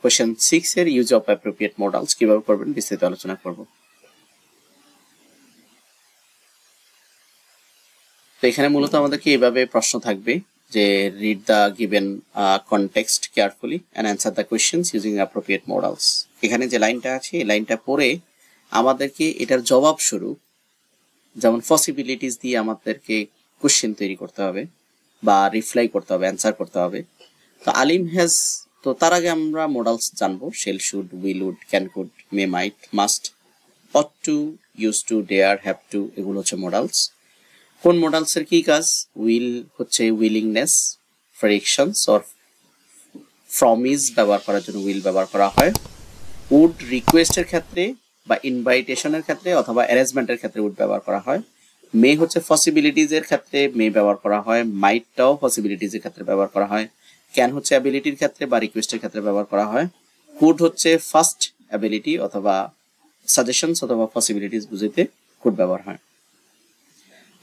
Question 6 এর use of appropriate models কিভাবে করবেন বিস্তারিত আলোচনা করব। তো এখানে মূলত আমাদেরকে এইভাবে প্রশ্ন থাকবে যে read the given context carefully and answer the questions using appropriate models. এখানে যে লাইনটা আছে এই লাইনটা পড়ে আমাদেরকে এটার জবাব স্বরূপ যেমন পসিবিলিটিস দিয়ে আমাদেরকে কোশ্চেন তৈরি করতে হবে বা রিপ্লাই করতে হবে, অ্যান্সার করতে হবে। তো আলিম হ্যাজ, তো তার আগে আমরা মডেলস জানবো। Shall, should, will, would, can, could, may, might, must, ought to, use to, dare, have to, এগুলো হচ্ছে মডেলস। কোন মডেলস এর কি কাজ? উইল হচ্ছে উইলিংনেস, ফ্রিকশনস অর প্রমিস ব্যবহার করার জন্য উইল ব্যবহার করা হয়। উড রিকোয়েস্টের ক্ষেত্রে বা ইনভাইটেশনের ক্ষেত্রে অথবা অ্যারেঞ্জমেন্টের ক্ষেত্রে উড ব্যবহার করা হয়। মে হচ্ছে পসিবিলিটিজ এর ক্ষেত্রে মে ব্যবহার করা হয়। মাইটটাও পসিবিলিটিজ এর ক্ষেত্রে ব্যবহার করা হয়। ক্যান হচ্ছে অ্যাবিলিটির ক্ষেত্রে বা রিকোয়েস্টের ক্ষেত্রে ব্যবহার করা হয়। কুড হচ্ছে ফার্স্ট অ্যাবিলিটি অথবা সাজেশনস অথবা পসিবিলিটিস বুঝাইতে কুড ব্যবহার হয়।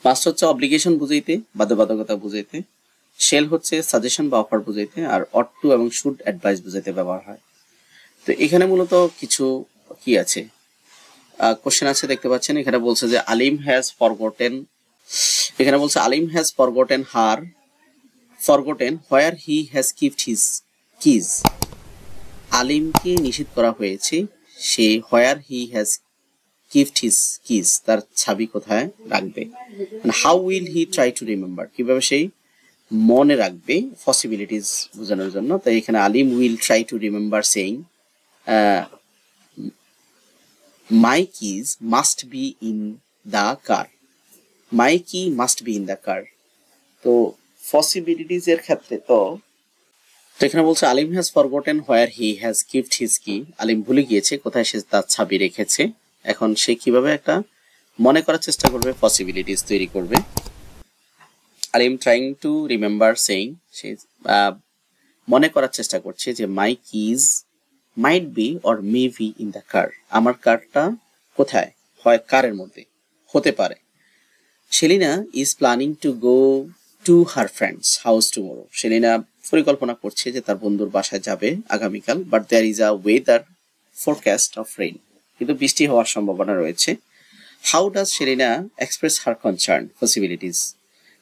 মাস্ট হচ্ছে অব্লিগেশন বুঝাইতে, বাধ্যবাধকতা বুঝাইতে। শেল হচ্ছে সাজেশন বা অফার বুঝাইতে। আর অট টু এবং শুড অ্যাডভাইস বুঝাইতে ব্যবহার হয়। তো এখানে মূলত কিছু কি আছে, কোশ্চেন আছে দেখতে পাচ্ছেন। এখানে বলছে যে আলিম হ্যাজ ফরগটেন, এখানে বলছে Alim has forgotten where he has keeped his keys. আলিমকে নিষেধ করা হয়েছে সে where he has keeped his keys, তার চাবি কোথায় রাখবে। How will he try to remember, কিভাবে সেই মনে রাখবে, পসিবিলিটিস বোঝানোর জন্য। তাই এখানে Alim will try to remember saying my keys must be in the car. My key must be in the car. তো পসিবিলিটিস এর ক্ষেত্রে তো এখানে বলছে Alim has forgotten where he has keeped his key. Alim ভুলে গিয়েছে কোথায় সে তার চাবি রেখেছে। এখন সে কিভাবে একটা মনে করার চেষ্টা করবে, পসিবিলিটিস তৈরি করবে। আলিম ট্রাইং টু রিমেম্বার সেইং, সে মনে করার চেষ্টা করছে যে মাই keys might be or may be in the car, আমার কারটা কোথায়, হয় কারের মধ্যে, হতে পারে। Selina is planning to go to her friend's house tomorrow. Selina পরিকল্পনা করছে যে তার বন্ধুর বাসায় যাবে আগামীকাল, but there is a weather forecast of rain, কিন্তু বৃষ্টি হওয়ার সম্ভাবনা রয়েছে। How does Selina express her concern, possibilities?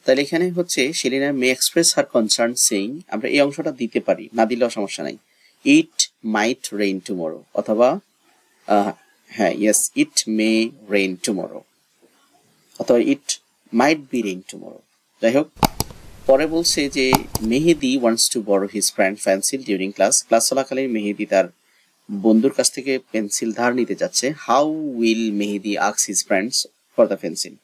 তাহলে এখানে হচ্ছে Selina may express her concern saying, আমরা এই অংশটা দিতে পারি, না দিলেও সমস্যা নাই। It might rain tomorrow, অথবা হ্যাঁ yes it may rain tomorrow, অথবা it might be rain tomorrow। যাই হোক, পরে বলছে যে মেহেদি wants to borrow his friend pencil during class চলাকালীন মেহেদি তার বন্ধুর কাছ থেকে পেন্সিল ধার নিতে যাচ্ছে। How will Mehedi ask his friends for the pencil?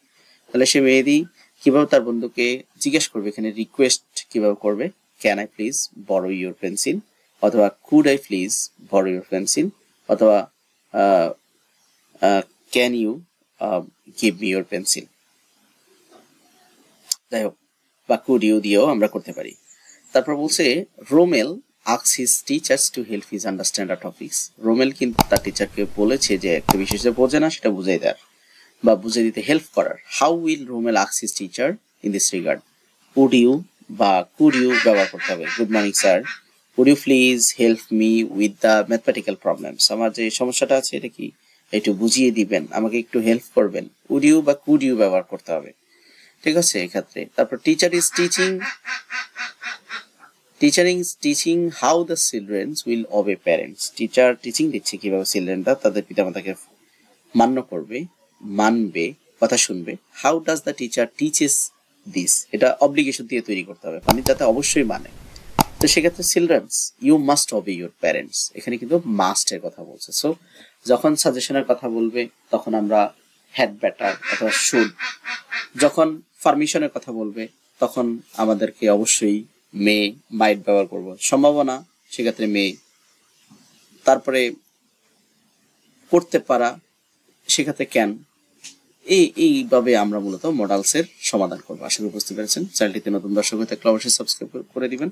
তাহলে সে মেহেদি কিভাবে তার বন্ধুকে জিজ্ঞেস করবে, এখানে রিকোয়েস্ট কিভাবে করবে, can I please borrow your pencil, অথবা could I please borrow your pencil, অথবা can you give me your pencil। যাই হোক, বা could you দিয়েও আমরা করতে পারি। তারপর বলছে Rommel asks his teachers to help his understand a topics। Rommel কিন্তু তার টিচারকে বলেছে যে একটা বিষয় যে বোঝে না সেটা বুঝিয়ে দেওয়ার বা বুঝিয়ে দিতে হেল্প করার। How will Rommel ask his teacher in this regard? would you বা could you ব্যবহার করতে হবে। Good morning sir, would you please help me with the mathematical problems? আমার যে সমস্যাটা আছে এটা কি একটু বুঝিয়ে দিবেন, আমাকে একটু হেল্প করবেন। would you বা could you ব্যবহার করতে হবে, ঠিক আছে এক্ষেত্রে। তারপর teacher is teaching how the childrens will obey parents. Teacher teaching দিচ্ছে কিভাবে চিলড্রেনরা তাদের পিতামাতাকে মান্য করবে, মানবে, কথা শুনবে। How does the teacher teaches this, এটা অব্লিগেশন দিয়ে তৈরি করতে হবে, মানে যাতে অবশ্যই মানে। তো সেক্ষেত্রে children's you must obey your parents, এখানে কিন্তু মাস্ট এর কথা বলছে। সো যখন সাজেশনের কথা বলবে তখন আমরা হ্যাড বেটার অথবা শুড, যখন পারমিশনের কথা বলবে তখন আমাদেরকে অবশ্যই মে মাইট ব্যবহার করব, সম্ভাবনা সেক্ষেত্রে মে। তারপরে করতে পারা সেক্ষেত্রে ক্যান। এইভাবে আমরা মূলত মডেলস এর সমাধান করবো। আশা করি বুঝতে পেরেছেন। চ্যানেলটিতে নতুন দর্শক হয়ে থাকলে অবশ্যই সাবস্ক্রাইব করে দিবেন।